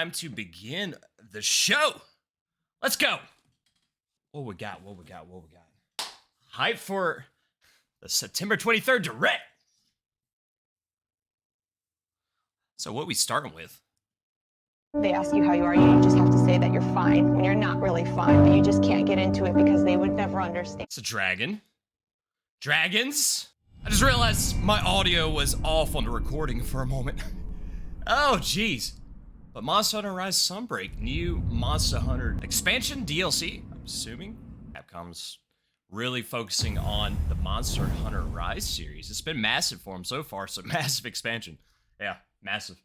time to begin the show. Let's go. What we got? Hype for the September 23rd Direct. So what are we starting with? They ask you how you are, you just have to say that you're fine when you're not really fine, but you just can't get into it because they would never understand. It's a dragon. Dragons? I just realized my audio was off on the recording for a moment. Oh, jeez. But Monster Hunter Rise Sunbreak, new Monster Hunter expansion, DLC, I'm assuming. Capcom's really focusing on the Monster Hunter Rise series. It's been massive for them so far, so massive expansion. Yeah, massive.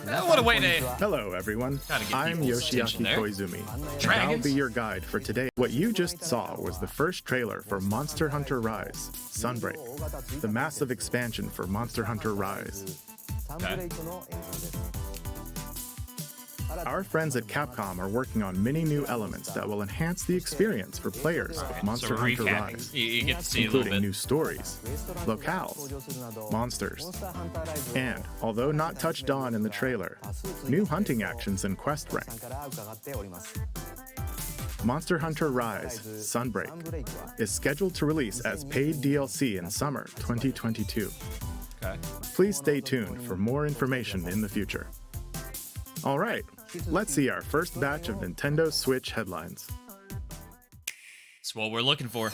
What a way to... Hello, everyone. I'm Yoshiaki Koizumi, and I'll be your guide for today. What you just saw was the first trailer for Monster Hunter Rise Sunbreak, the massive expansion for Monster Hunter Rise. Okay. Our friends at Capcom are working on many new elements that will enhance the experience for players of Monster Hunter Rise, you get to see a little including bit. new stories, locales, monsters, and, although not touched on in the trailer, new hunting actions and quest rank. Monster Hunter Rise Sunbreak is scheduled to release as paid DLC in summer 2022. Okay. Please stay tuned for more information in the future. All right, let's see our first batch of Nintendo Switch headlines. That's what we're looking for.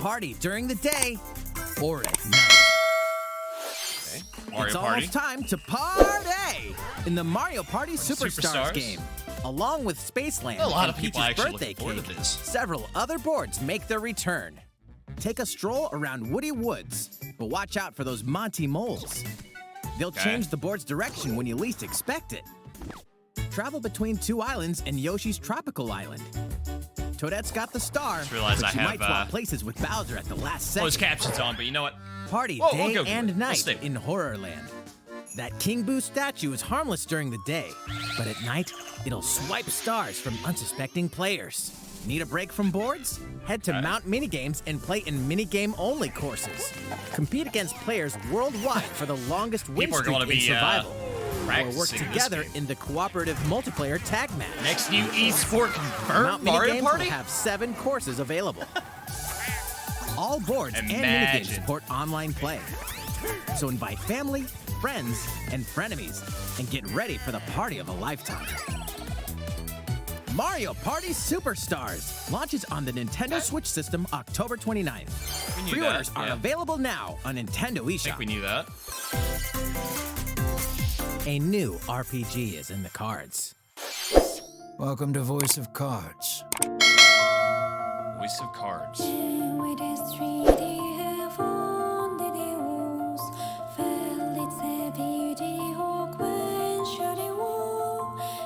Party during the day or at night. Okay. Mario It's Party. almost time to party in the Mario Party Superstars game. Along with Spaceland A lot and of people Peach's actually birthday looking forward to cake, this. several other boards make their return. Take a stroll around Woody Woods, but watch out for those Monty moles. They'll change the board's direction when you least expect it. Travel between two islands and Yoshi's tropical island. Toadette's got the star, Just realized but I she have, might swap places with Bowser at the last second. Closed captions on, but you know what? Party We'll day go for it. and We'll night stick. in Horrorland. That King Boo statue is harmless during the day, but at night, it'll swipe stars from unsuspecting players. Need a break from boards? Head to Mount Minigames and play in minigame-only courses. Compete against players worldwide for the longest win People are streak gonna in be, survival. Or work practicing this together game. in the cooperative multiplayer tag match. Next new esport confirmed Mount Mario Minigames Party? will have 7 courses available. All boards and Imagine. minigames support online play. So invite family, friends, and frenemies, and get ready for the party of a lifetime. Mario Party Superstars launches on the Nintendo Switch system October 29th. We knew Pre-orders that, are yeah. available now on Nintendo I think eShop. we knew that. A new RPG is in the cards. Welcome to Voice of Cards. Voice of Cards.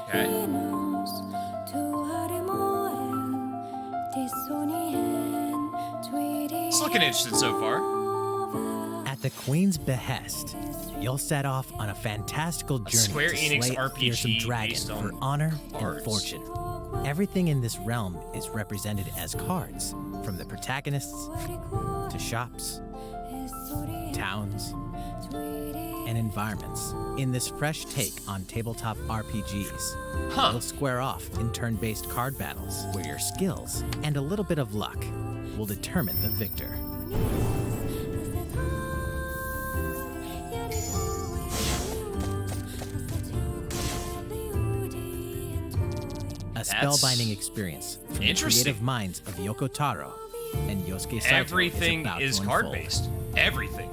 Okay. It's looking interesting so far. At the Queen's behest, you'll set off on a fantastical journey Square to Enix slay a RPG fearsome dragon based for on honor cards. and fortune. Everything in this realm is represented as cards, from the protagonists to shops, towns, and environments. In this fresh take on tabletop RPGs, Huh. you'll square off in turn-based card battles where your skills and a little bit of luck will determine the victor. A spellbinding experience from the interesting. creative minds of Yoko Taro and Yosuke Saito Everything is about is to card unfold. based. Everything.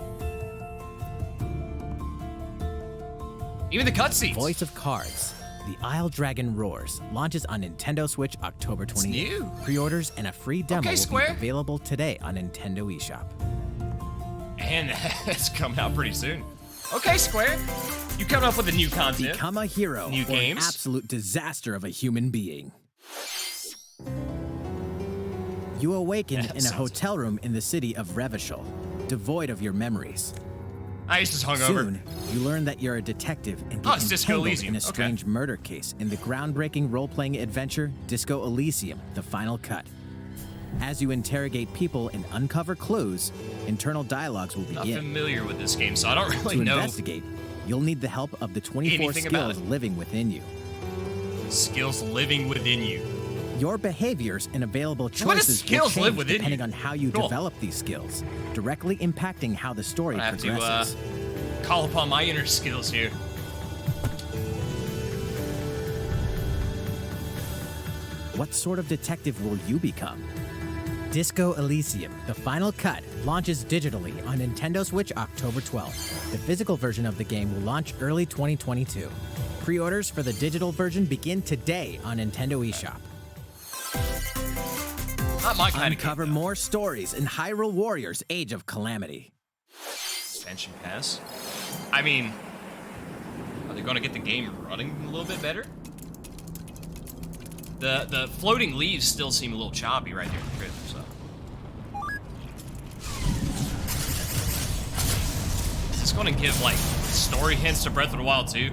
Even the cutscenes. Voice of Cards, The Isle Dragon Roars launches on Nintendo Switch October 28th. new. Pre-orders and a free demo Okay, will Square. be available today on Nintendo eShop. And that's coming out pretty soon. Okay, Square. You coming up with the new content. Become a hero New or games. an absolute disaster of a human being. You awaken Yeah, in a sounds- hotel room in the city of Revachol, devoid of your memories. I used to hung over. Soon, you learn that you're a detective and Oh, get it's Disco entangled Elysium. in a Okay. strange murder case in the groundbreaking role-playing adventure Disco Elysium: The Final Cut. As you interrogate people and uncover clues, internal dialogues will Not begin. familiar with this game, so I don't To really know investigate, You'll need the help of the 24 anything about skills it. living within you. Skills living within you. Your behaviors and available What does choices will skills live change within depending you? on how you Cool. develop these skills, directly impacting how the story I have progresses. to call upon my inner skills here. What sort of detective will you become? Disco Elysium, the final cut, launches digitally on Nintendo Switch October 12th. The physical version of the game will launch early 2022. Pre-orders for the digital version begin today on Nintendo eShop. Not my kind Uncover of game, more stories in Hyrule Warriors Age of Calamity. Expansion pass. I mean, are they going to get the game running a little bit better? The floating leaves still seem a little choppy right there in the trailer, so. Is this going to give, like, story hints to Breath of the Wild too?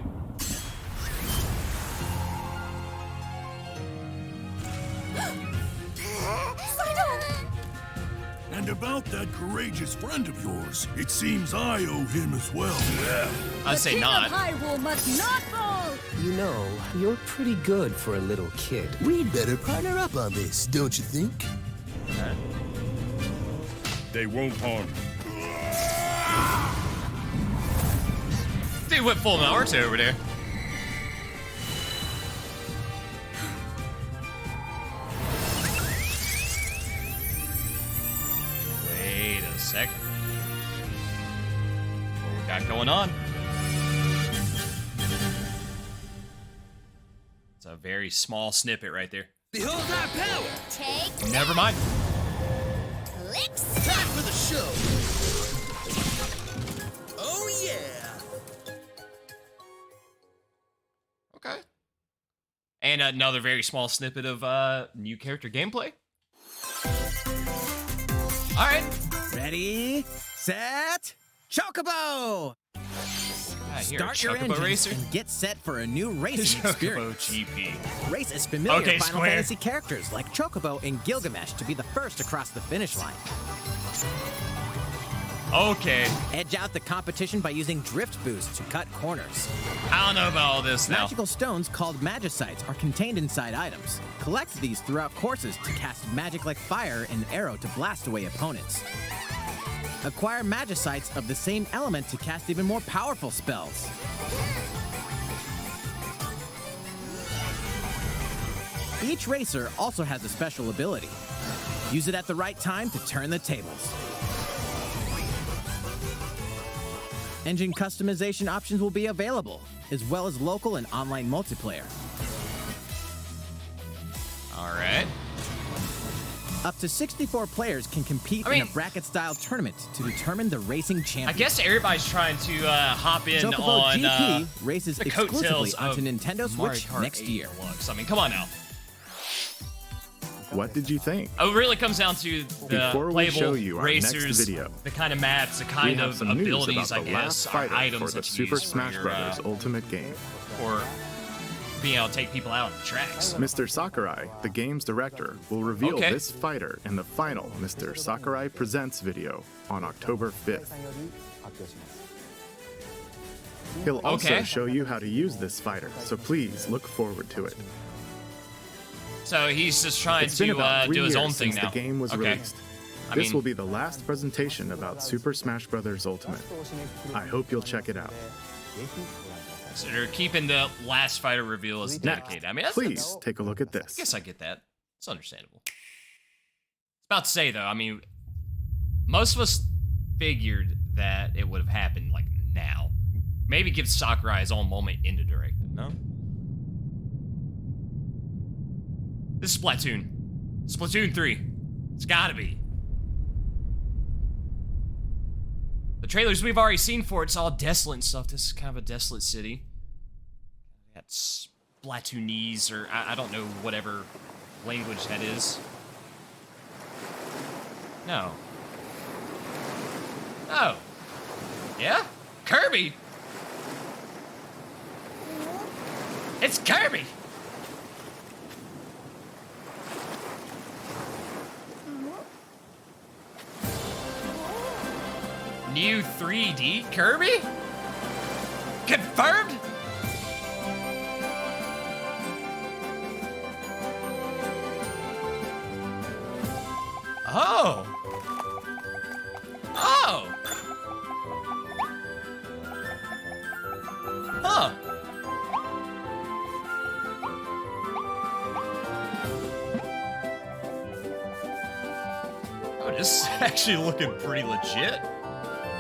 And about that courageous friend of yours, it seems I owe him as well. Yeah. I'd say not. Hyrule must not fall! You know, you're pretty good for a little kid. We'd better partner up on this, don't you think? They won't harm you. Dude went full Naruto over there. Wait a second. What we got going on? It's a very small snippet right there. Behold our power! Take Never mind. clicks! Time for the show! Oh yeah! Okay. And another very small snippet of new character gameplay. All right. Ready, set, Chocobo! I hear Start a your Chocobo engines racer. and get set for a new racing Chocobo experience. GP. Race as familiar Okay, Final Square. Fantasy characters like Chocobo and Gilgamesh to be the first across the finish line. Okay. Edge out the competition by using drift boost to cut corners. I don't know about all this now. Magical stones called Magicites are contained inside items. Collect these throughout courses to cast magic like fire and arrow to blast away opponents. Acquire Magicites of the same element to cast even more powerful spells. Each racer also has a special ability. Use it at the right time to turn the tables. Engine customization options will be available, as well as local and online multiplayer. All right. Up to 64 players can compete in a bracket-style tournament to determine the racing champion. I guess everybody's trying to hop in Chocobo on GP races the exclusively coattails onto of Nintendo Mario Switch Kart next 8 year. Deluxe. I mean, come on now. What did you think? Oh, it really comes down to the Before we playable show you our next racers, video, the kind of maps, the We kind have of some news abilities, about I the guess, last or fighter items for the that you Super use Smash for your, Bros. Ultimate game. or being able to take people out on the tracks. Mr. Sakurai, the game's director, will reveal Okay. this fighter in the final Mr. Sakurai Presents video on October 5th. He'll also Okay. show you how to use this fighter, so please look forward to it. So he's just trying It's been about to 3 do his years own thing since now. the game was Okay. released. I This mean- will be the last presentation about Super Smash Bros. Ultimate. I hope you'll check it out. So they're keeping the last fighter reveal as dedicated. I mean, Please take a look at I this. guess I get that. It's understandable. I was about to say, though, I mean, most of us figured that it would have happened, like, now. Maybe give Sakurai his own moment in the direct, no? This is Splatoon. Splatoon 3. It's gotta be. The trailers we've already seen for it's all desolate and stuff. This is kind of a desolate city. That's Splatoonese, or I don't know whatever language that is. No. Oh. Yeah? Kirby? It's Kirby! New 3D Kirby? Confirmed? Oh. Oh. Huh. Oh, this is actually looking pretty legit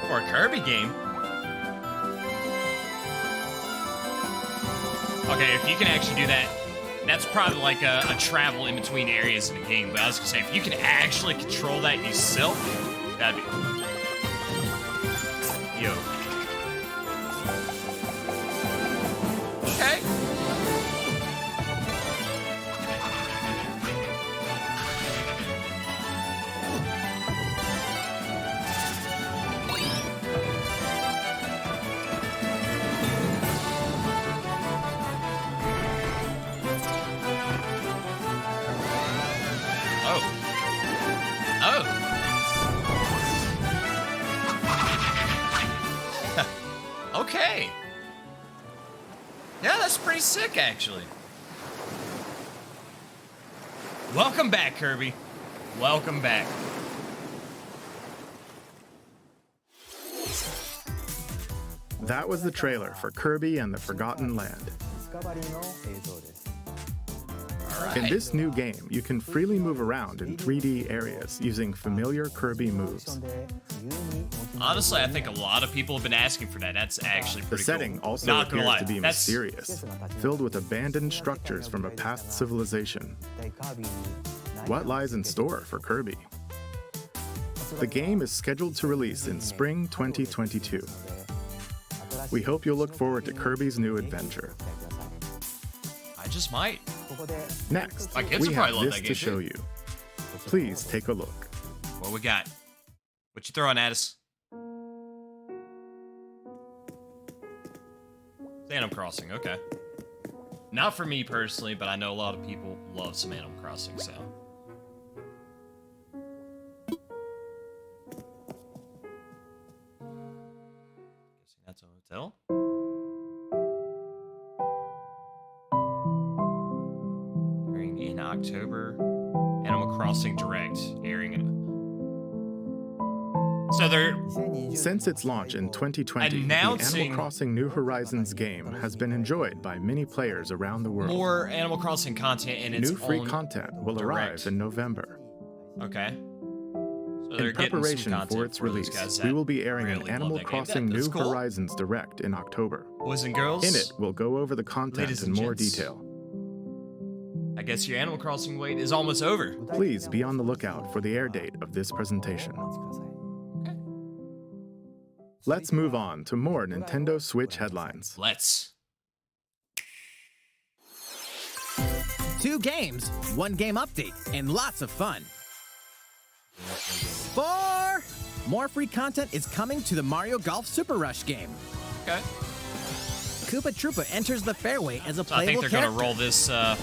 for a Kirby game. Okay, if you can actually do that, that's probably like a travel in between areas in the game. But I was gonna say, if you can actually control that yourself, that'd be... Yo. Okay. Okay. Yeah, that's pretty sick, actually. Welcome back, Kirby. Welcome back. That was the trailer for Kirby and the Forgotten Land. Right. In this new game, you can freely move around in 3D areas using familiar Kirby moves. Honestly, I think a lot of people have been asking for that. That's actually pretty The setting cool. also Not gonna appears lie, to be that's... mysterious, filled with abandoned structures from a past civilization. What lies in store for Kirby? The game is scheduled to release in spring 2022. We hope you'll look forward to Kirby's new adventure. I just might. Next, My kids we will have probably love this that to game show too. you. Please take a look. What we got? What you throwing at us? Animal Crossing, okay. Not for me personally, but I know a lot of people love some Animal Crossing, so. Guessing that's a hotel. Airing in October. Animal Crossing Direct, airing in... So they're... Since its launch in 2020, the Animal Crossing New Horizons game has been enjoyed by many players around the world. More Animal Crossing content and its New free own content will arrive in November. Okay. So they're In preparation getting some for its release, guys we will be airing really an Animal love that game. Crossing That's New cool. Horizons Direct in October. Boys and girls, In it, we'll go over the content ladies in and more gents. detail. I guess your Animal Crossing wait is almost over. Please be on the lookout for the air date of this presentation. Let's move on to more Nintendo Switch headlines. Let's. 2 games, 1 game update, and lots of fun. 4 more free content is coming to the Mario Golf Super Rush game. Okay. Koopa Troopa enters the fairway as a So I playable think they're character. gonna roll this out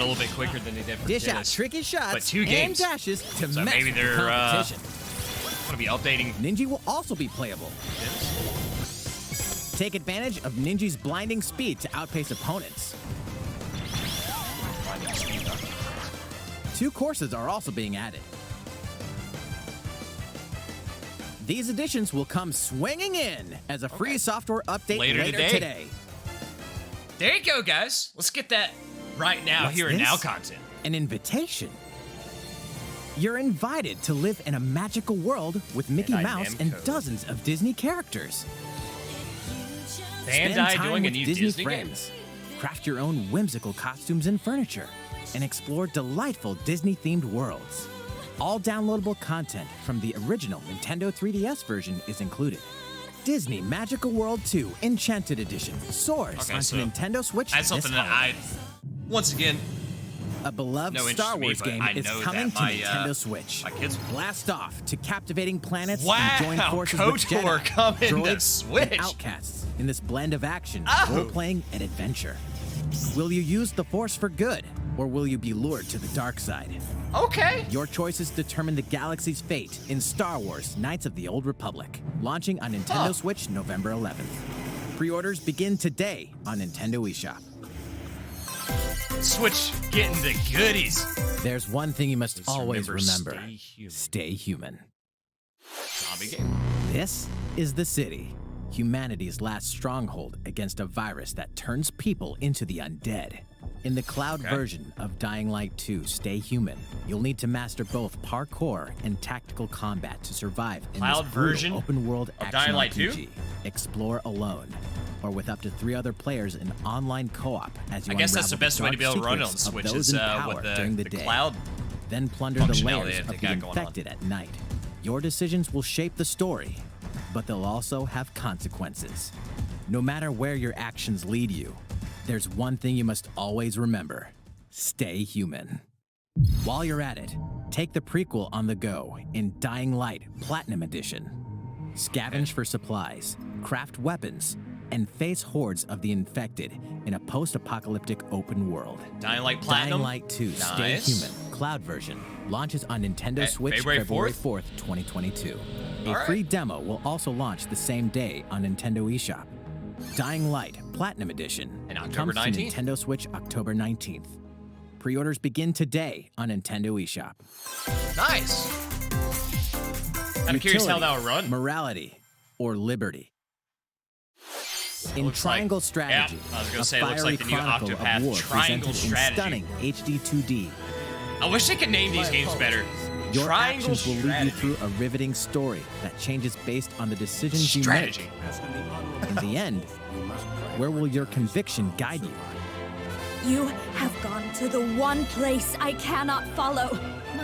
a little bit quicker than they did for Dish out tennis. tricky shots But 2 and games. dashes to So mess maybe with the they're competition. gonna be updating. Ninja will also be playable. Take advantage of Ninja's blinding speed to outpace opponents. 2 courses are also being added. These additions will come swinging in as a free software update Later later today. today. There you go, guys. Let's get that right now, What's here and now this? content. An invitation. You're invited to live in a magical world with Mickey Bandai Mouse and Namco. dozens of Disney characters. Spend Bandai time doing a with new Disney Disney game? friends. Craft your own whimsical costumes and furniture, and explore delightful Disney-themed worlds. All downloadable content from the original Nintendo 3DS version is included. Disney Magical World 2 Enchanted Edition soars Okay, onto so Nintendo Switch That's this something that holiday. once again, A beloved No interest Star in me, Wars but game I is know coming that to my, Nintendo Switch. my kids- Blast off to captivating planets Wow, and join forces with KOTOR Jedi, coming to droids, Switch. and outcasts in this blend of action, Oh. role-playing, and adventure. Will you use the Force for good, or will you be lured to the dark side? okay. Your choices determine the galaxy's fate in Star Wars Knights of the Old Republic, launching on Nintendo Switch November 11th. Pre-orders begin today on Nintendo eShop. Switch getting the goodies. There's one thing you must Just always remember, remember. stay human. Stay human. Zombie game. This is the city, humanity's last stronghold against a virus that turns people into the undead. In the cloud version of Dying Light 2 Stay Human, you'll need to master both parkour and tactical combat to survive in Cloud this version open-world of action Dying Light RPG. 2? Explore alone, or with up to 3 other players in online co-op as you I guess that's the unravel best way to be able to run it on the secrets of Switch those is in power with during the the day. cloud Then plunder the functionality layers that they of the got going on. infected at night. Your decisions will shape the story, but they'll also have consequences. No matter where your actions lead you, there's one thing you must always remember. Stay human. While you're at it, take the prequel on the go in Dying Light Platinum Edition. Scavenge for supplies, craft weapons, and face hordes of the infected in a post-apocalyptic open world. Dying Light Platinum. Dying Light 2 Stay Nice. Human Cloud version launches on Nintendo Switch February February 4th? 4th, 2022. A Alright. free demo will also launch the same day on Nintendo eShop. Dying Light Platinum Edition And October comes to 19th? Nintendo Switch October 19th. Pre-orders begin today on Nintendo eShop. Nice. I'm curious how that would run. Morality or liberty. In looks like- Triangle Strategy, yeah, I was gonna a say, it looks fiery like the new chronicle Octopath of war Triangle presented Strategy. in stunning HD 2D. I wish they could name these games better. Your Triangle actions will lead you Strategy. through a riveting story that changes based on the decisions you Strategy. make. In the end, where will your conviction guide you? You have gone to the one place I cannot follow.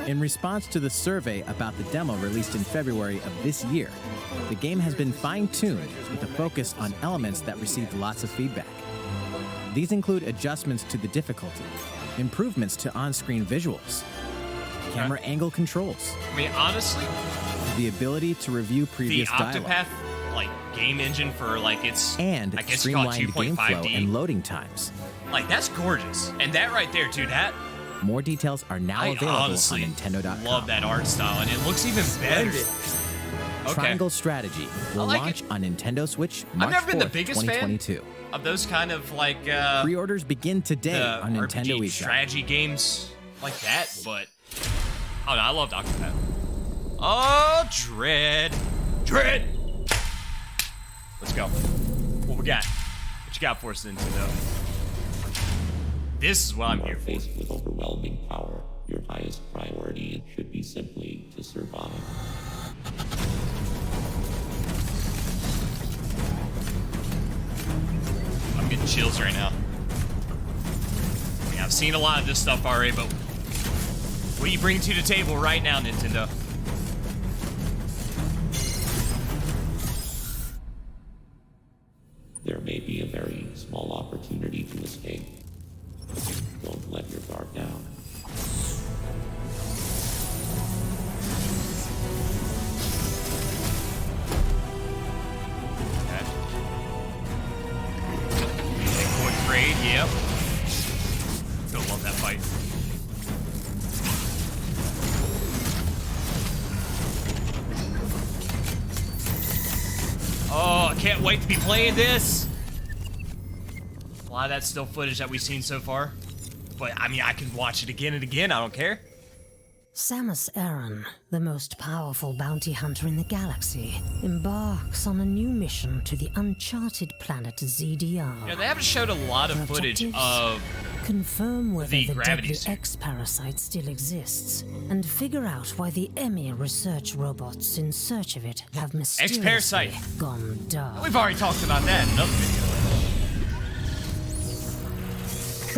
In response to the survey about the demo released in February of this year, the game has been fine-tuned with a focus on elements that received lots of feedback. These include adjustments to the difficulty, improvements to on-screen visuals, camera angle controls, I mean, honestly, the ability to review the previous dialogue, Octopath like game engine for like its and I guess you call it streamlined game flow 2.5D. and loading times. Like that's gorgeous. And that right there, dude, that More details are now I available honestly on Nintendo.com. love that art style, and it looks even better. Okay. Triangle Strategy will like launch it. on Nintendo Switch March I've never been the 4th, biggest fan 2022. of those kind of like Pre-orders begin today the on Nintendo RPG eShop. strategy games like that, but oh no, I loved Octopath. Oh, Dread. Let's go. What we got? What you got for us, Nintendo? This is what I'm here for. Faced with overwhelming power, your highest priority should be simply to survive. I'm getting chills right now. I mean, I've seen a lot of this stuff already, but what do you bring to the table right now, Nintendo? There may be a very small opportunity to escape. Don't let your guard down. Okay. Quick raid, yep. Still love that fight. Oh, I can't wait to be playing this. A lot of that's still footage that we've seen so far. But, I mean, I can watch it again and again. I don't care. Samus Aran, the most powerful bounty hunter in the galaxy, embarks on a new mission to the uncharted planet ZDR. Yeah, they haven't showed a lot of footage of confirm whether the the gravity deadly suit. X-parasite still exists, and figure out why the EMI research robots in search of it have mysteriously X-parasite. gone dark. We've already talked about that in another video.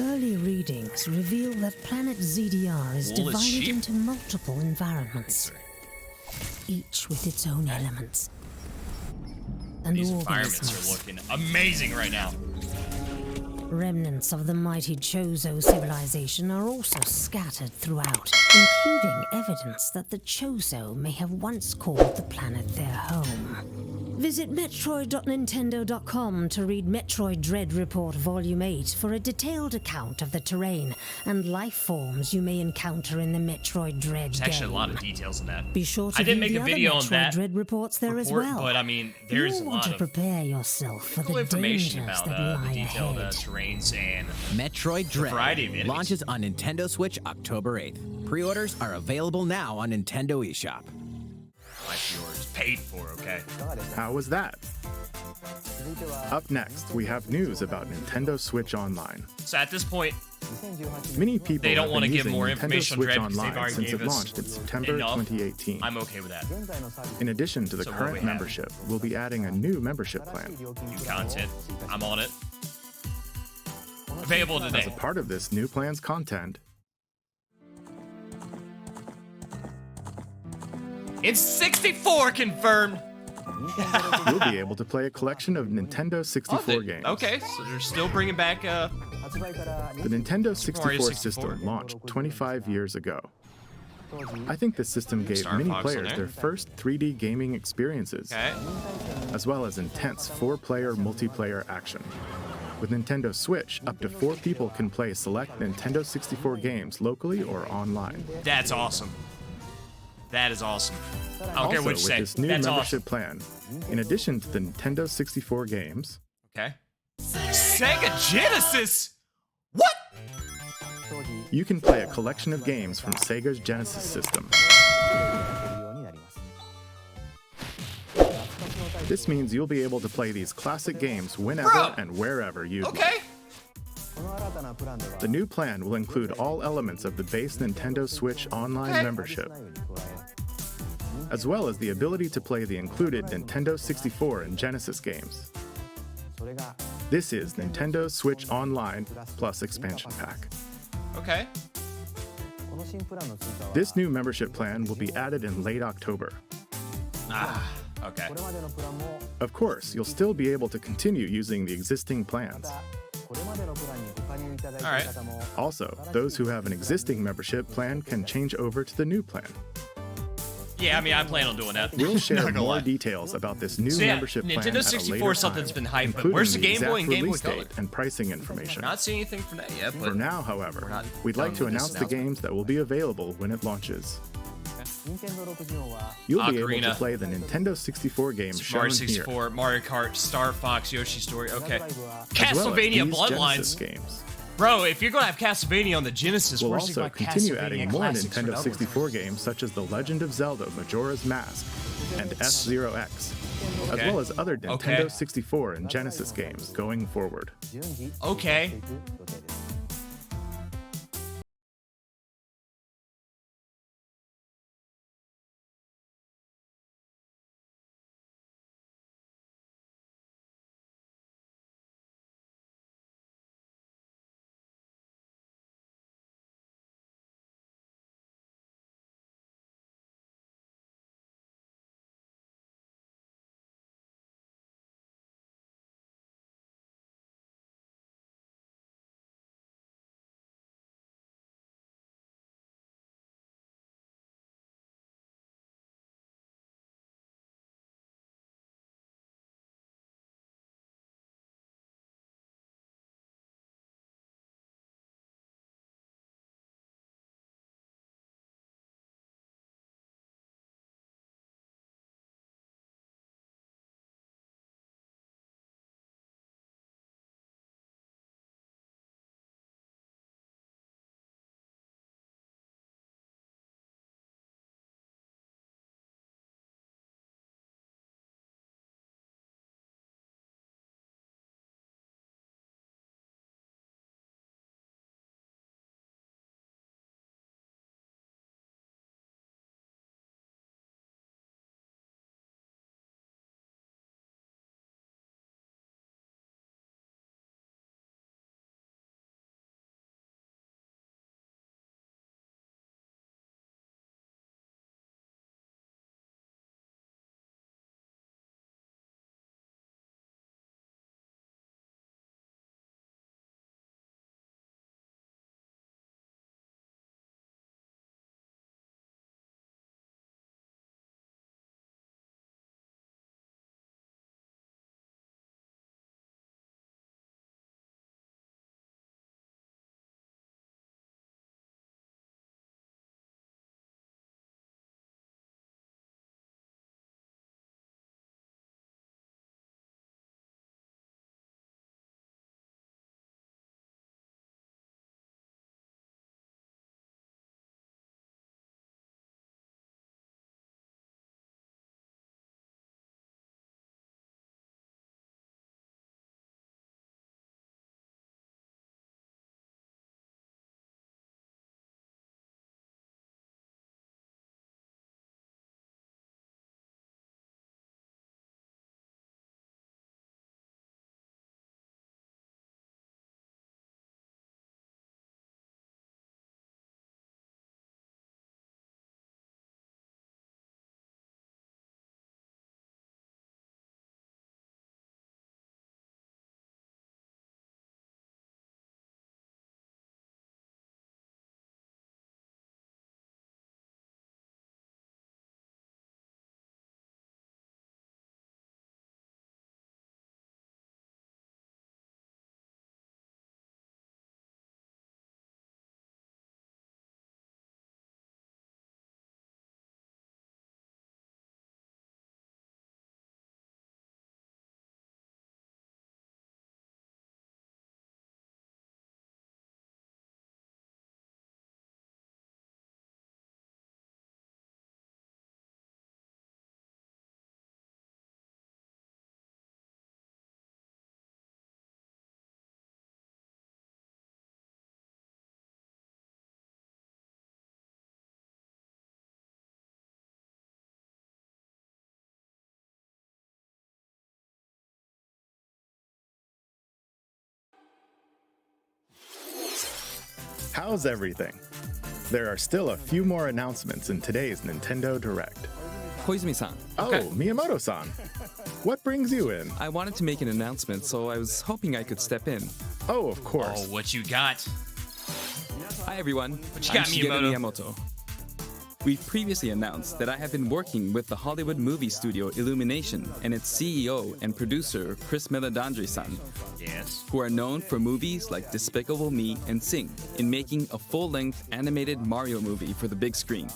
Early readings reveal that planet ZDR is Wool is divided sheep. into multiple environments, each with its own elements. And These organisms. environments are looking amazing right now. Remnants of the mighty Chozo civilization are also scattered throughout, including evidence that the Chozo may have once called the planet their home. Visit Metroid.nintendo.com to read Metroid Dread Report Volume 8 for a detailed account of the terrain and life forms you may encounter in the Metroid Dread There's game. actually a lot of details in that. Be sure to I didn't view make the a other video on Metroid that Dread reports there as report, well. but I mean, there's a You'll want lot to of prepare yourself for cool the information dangers about that lie the detailed ahead. terrains and Metroid Dread variety of enemies. launches on Nintendo Switch October 8th. Pre-orders are available now on Nintendo eShop. Like yours, paid for, okay? How was that? Up next, we have news about Nintendo Switch Online. So at this point, Many people they don't have want to been give using more Nintendo information on Switch Dread because they've Online already since gave it us launched in September enough. 2018. I'm okay with that. In addition to the So what current we have? membership, we'll be adding a new membership plan. New content. I'm on it. Available As today. a part of this new plan's content, It's 64 confirmed. you'll be able to play a collection of Nintendo 64 games. Okay, so they're still bringing back The Nintendo Mario 64 64. system launched 25 years ago. I think this system gave Star many Fox on players there. their first 3D gaming experiences, Okay. as well as intense 4-player multiplayer action. With Nintendo Switch, up to 4 people can play select Nintendo 64 games locally or online. That's awesome. That is awesome. I don't care Also, what you with say. this new That's membership awesome. plan, in addition to the Nintendo 64 games, Okay. Sega Genesis. What? you can play a collection of games from Sega's Genesis system. This means you'll be able to play these classic games whenever Bro. and wherever you'd like. Okay. The new plan will include all elements of the base Nintendo Switch Online Okay. membership, as well as the ability to play the included Nintendo 64 and Genesis games. This is Nintendo Switch Online plus expansion pack. Okay. This new membership plan will be added in late October. Ah. Okay. Of course, you'll still be able to continue using the existing plans. All right. Also, those who have an existing membership plan can change over to the new plan. Yeah, I mean, I plan on doing that. We'll Not share gonna more lie. details about this new So yeah, membership plan Nintendo at a 64 later is something that's time, been hyped, but including where's the Game exact Boy and Game Boy release Color? date and pricing information. Not seeing anything from that yet, but For now, however, not we'd like to done with this announce the announcement. games that will be available when it launches. You'll be able to Ocarina. play the Nintendo 64 games shown Mario here, 64, Mario Kart, Star Fox, Yoshi Story. Okay. as well as Castlevania these Genesis Bloodlines. games. Bro, if you're gonna have Castlevania on the Genesis, We'll where's also like continue Castlevania adding more Classics for Nintendo double? 64 games such as The Legend of Zelda Majora's Mask and F-Zero X, as Okay. well as other Nintendo Okay. 64 and Genesis games going forward. Okay. How's everything? There are still a few more announcements in today's Nintendo Direct. Koizumi-san. Oh, Okay. Miyamoto-san. What brings you in? I wanted to make an announcement, so I was hoping I could step in. Oh, of course. Oh, what you got? Hi everyone, What you got, I'm Shigeru Miyamoto? Miyamoto. We've previously announced that I have been working with the Hollywood movie studio Illumination and its CEO and producer Chris Meledandri-san, Yes. who are known for movies like Despicable Me and Sing, in making a full-length animated Mario movie for the big screen.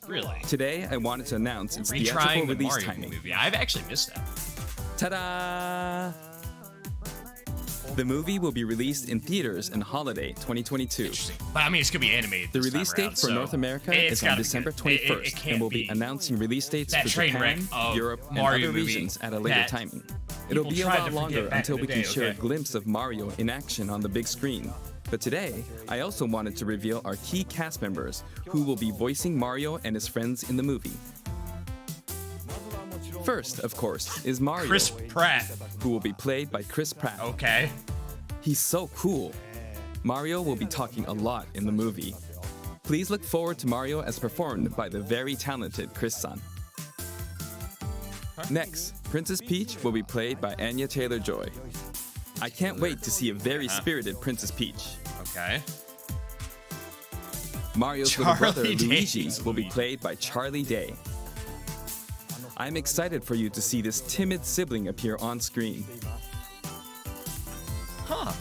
Really? Today, I wanted to announce its theatrical Retrying the release Mario timing. movie. I've actually missed that. Ta-da! The movie will be released in theaters in holiday 2022. Interesting. But I mean, it's gonna be animated. The this release time date around, for so North America it's is on gotta be December good. It 21st, can't and we'll be be announcing release dates that for train wreck Japan, of Europe, and Mario other movie regions at a later that timing. It'll be a tried to lot forget longer back until in we the can day, share a okay. glimpse of Mario in action on the big screen. But today, I also wanted to reveal our key cast members who will be voicing Mario and his friends in the movie. First, of course, is Mario, Chris Pratt. who will be played by Chris Pratt. Okay. He's so cool. Mario will be talking a lot in the movie. Please look forward to Mario as performed by the very talented Chris-san. Next, Princess Peach will be played by Anya Taylor-Joy. I can't wait to see a very spirited Princess Peach. Okay. Mario's little brother Charlie Luigi Day's will be Luigi. played by Charlie Day. I'm excited for you to see this timid sibling appear on screen. Huh.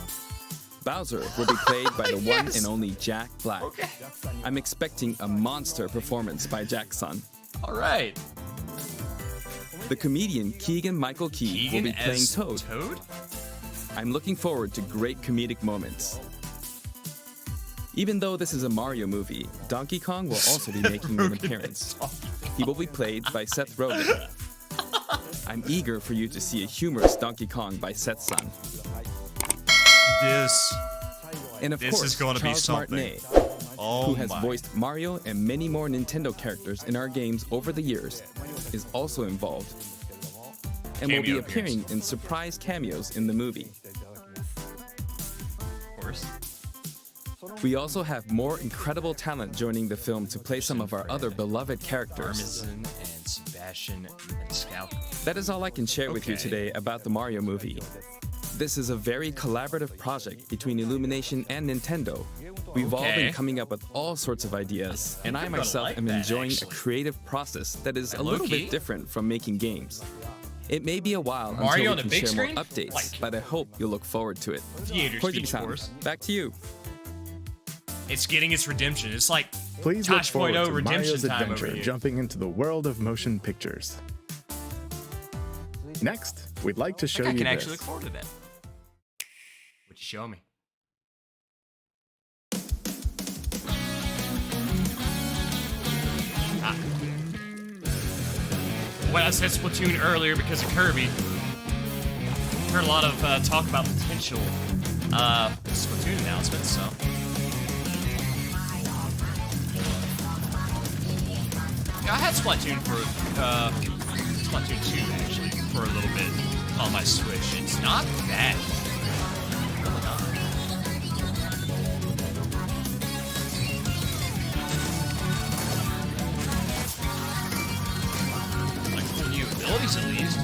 Bowser will be played by the one Yes. and only Jack Black. Okay. I'm expecting a monster performance by Jackson. All right. The comedian Keegan-Michael Key will be playing as Toad. Toad? I'm looking forward to great comedic moments. Even though this is a Mario movie, Donkey Kong will also be making an appearance. He will be played by Seth Rogen. I'm eager for you to see a humorous Donkey Kong by Seth's son. And of This course, is gonna be Charles something. Martinet, Oh who has my. voiced Mario and many more Nintendo characters in our games over the years, is also involved and will be Cameo appearing in surprise cameos in the movie. Of course. We also have more incredible talent joining the film to play some of our other beloved characters. Parmesan and Sebastian Maniscalco. That is all I can share with you Okay. today about the Mario movie. This is a very collaborative project between Illumination and Nintendo. We've all Okay. been coming up with all sorts of ideas, and I I'm gonna myself like am that, enjoying actually. a creative process that is a little low-key. bit different from making games. It may be a while Mario on until the we big can share screen? more updates, Like- but I hope you'll look forward to it. Theater speech, Koizumi-san, of course. back to you. It's getting its redemption. It's like Please look forward Tosh.0 to redemption Mario's time adventure over here. jumping into the world of motion pictures. Next, we'd like to show I you can this. actually look forward to that. Would you show me? Ah. When I said Splatoon earlier because of Kirby, heard a lot of talk about potential Splatoon announcements, so. Yeah, I had Splatoon for Splatoon 2 actually for a little bit on my Switch. It's not bad. Really not. Like cool new abilities at least.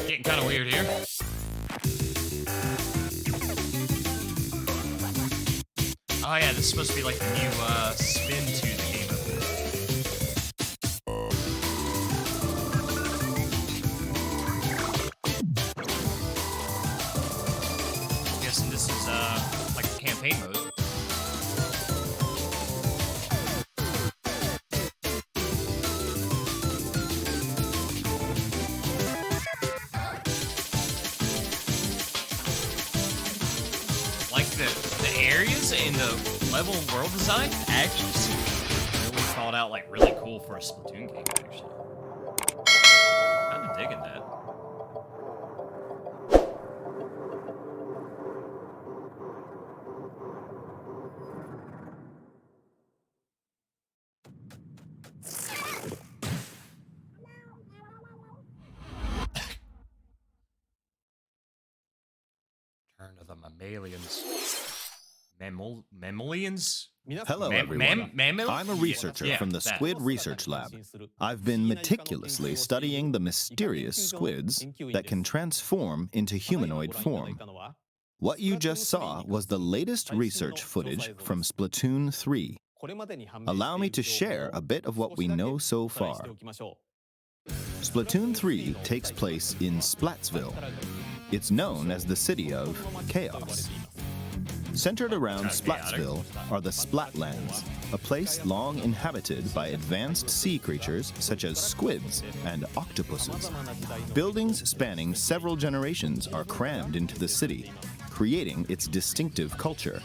Getting kind of weird here. Oh yeah, this is supposed to be like the new spin to the game. I'm guessing this is like a campaign mode. Like the areas and the level world design actually seem really thought out, like really cool for a Splatoon game. Actually, kind of digging that. Return of the mammalians. Mammalians? Hello, everyone. I'm a researcher from the Squid Research Lab. I've been meticulously studying the mysterious squids that can transform into humanoid form. What you just saw was the latest research footage from Splatoon 3. Allow me to share a bit of what we know so far. Splatoon 3 takes place in Splatsville. It's known as the City of Chaos. Centered around Splatsville are the Splatlands, a place long inhabited by advanced sea creatures such as squids and octopuses. Buildings spanning several generations are crammed into the city, creating its distinctive culture.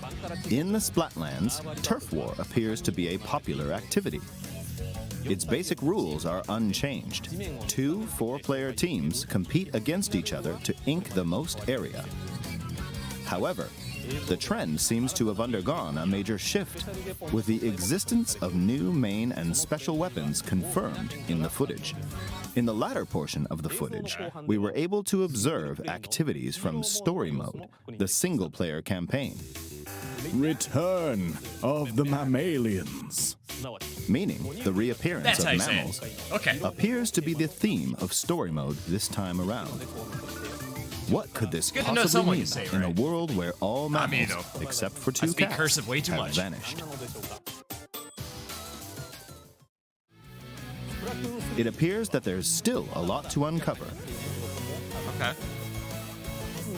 In the Splatlands, turf war appears to be a popular activity. Its basic rules are unchanged. 2 4-player teams compete against each other to ink the most area. However, the trend seems to have undergone a major shift, with the existence of new main and special weapons confirmed in the footage. In the latter portion of the footage, we were able to observe activities from Story Mode, the single-player campaign. Return of the mammalians. Meaning, the reappearance of mammals appears to be the theme of Story Mode this time around. What could this possibly mean in a world where all mammals, except for 2 cats, have vanished? It appears that there's still a lot to uncover. Okay.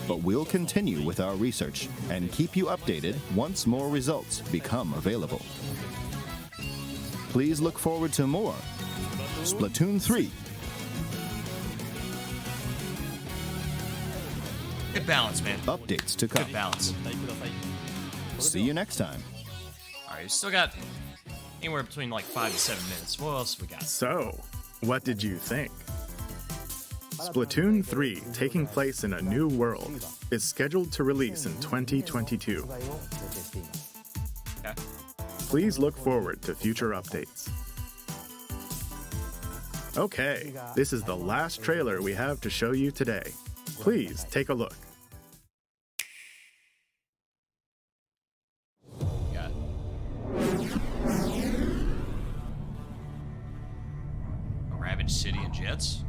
But we'll continue with our research and keep you updated once more results become available. Please look forward to more Splatoon 3. Good balance, man. Updates to come. Good balance. See you next time. Alright, we still got anywhere between like 5 to 7 minutes. What else we got? So, what did you think? Splatoon 3, taking place in a new world, is scheduled to release in 2022. Okay. Please look forward to future updates. Okay, this is the last trailer we have to show you today. Please take a look. Got a ravaged city and jets.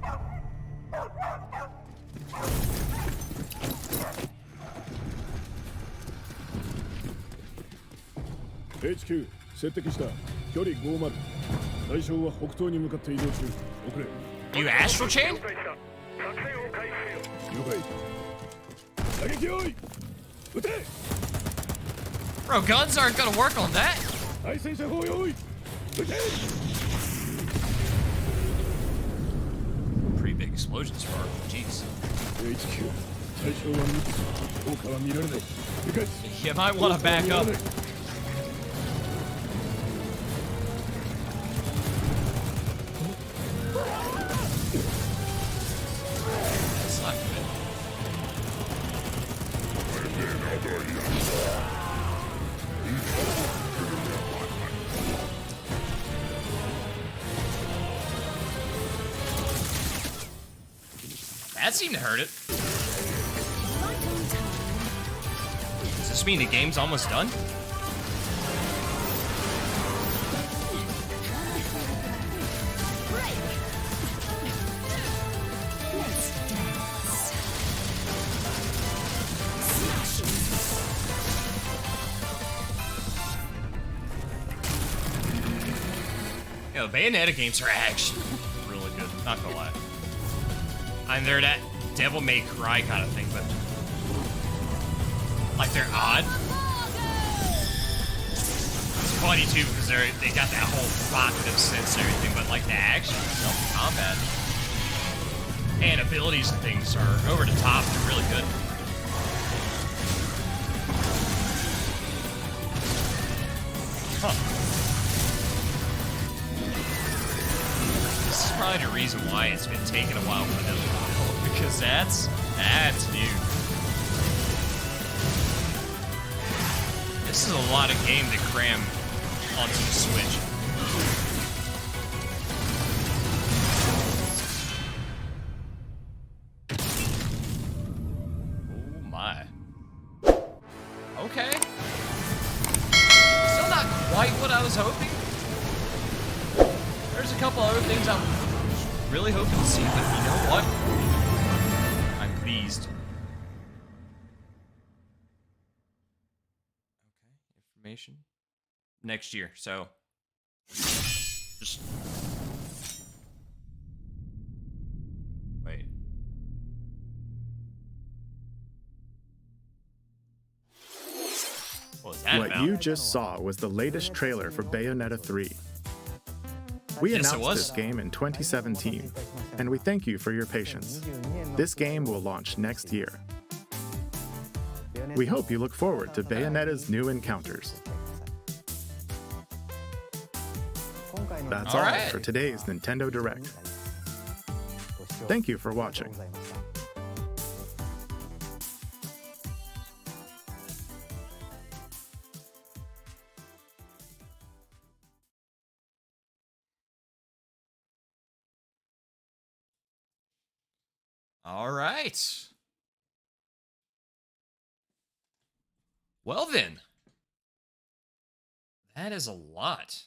HQ 接敵した距離50対象は北東に向かって移動中遅れ You astral chain? 了解打撃用意撃て Bro, guns aren't gonna work on that. 対戦車砲用意撃て Pretty big explosions for RPGs. HQ 対象は効果は見られない理解 You might want to back up. That seemed to hurt it. Does this mean the game's almost done? Yo, Bayonetta games are actually really good, not gonna lie. I mean, they're that Devil May Cry kind of thing, but like they're odd. It's funny too because they got that whole provocative sense and everything, but like the action, the combat, and abilities and things are over the top. They're really good. Huh. This is probably the reason why it's been taking a while for them to build, because that's new. This is a lot of game to cram onto the Switch. Oh my. Okay. Still not quite what I was hoping. There's a couple other things I'm really hoping to see, but you know what? I'm pleased. Okay, information. Next year, so just wait. What was that What about? you just saw was the latest trailer for Bayonetta 3. We Yes, it announced was. this game in 2017, and we thank you for your patience. This game will launch next year. We hope you look forward to Bayonetta's new encounters. That's all for today's Nintendo Direct. Thank you for watching. All right. Well then, that is a lot.